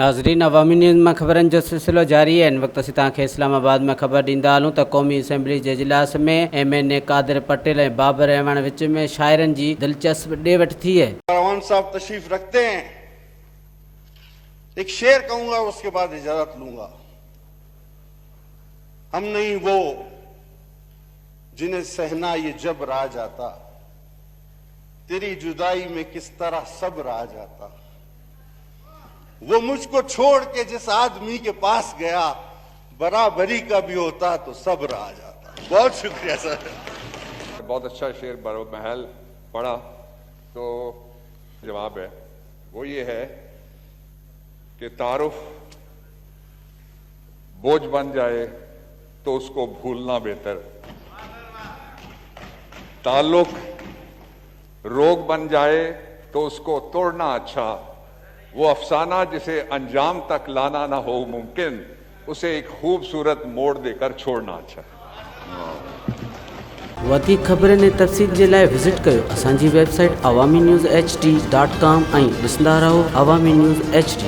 नाज़रीन, अवामी न्यूज़ में ख़बरनि जो सिलसिलो जारी है। इन वक्त असीं तव्हांखे इस्लामाबाद में ख़बर ॾींदा हलूं त क़ौमी असेंबली जे इजलास में MNA कादिर पटेल ऐं बाबर रहमान विच में शाइरनि जी दिलचस्प ॾे वठि थी है। रहमान साहब तशरीफ रखते हैं, एक शेर कहूंगा, उसके बाद इजाजत लूंगा। हम नहीं वो जिन्हें सहना ये जब आ जाता, तेरी जुदाई में किस तरह सब्र आ जाता। वो मुझको छोड़ के जिस आदमी के पास गया, बराबरी का भी होता तो सब्र आ जाता। बहुत शुक्रिया सर। बहुत अच्छा शेर बरो महल पढ़ा, तो जवाब है वो ये है कि तारुफ बोझ बन जाए तो उसको भूलना बेहतर, ताल्लुक रोग बन जाए तो उसको तोड़ना अच्छा, वो अफसाना जिसे अंजाम तक लाना ना हो मुमकिन, उसे एक खूबसूरत मोड़ देकर छोड़ना अच्छा। वधीक ख़बरनि ऐं तफ़सील जे लाइ विज़िट कयो असांजी वेबसाइट awaminews.hd.com ऐं ॾिसंदा रहो अवामी न्यूज़ HD।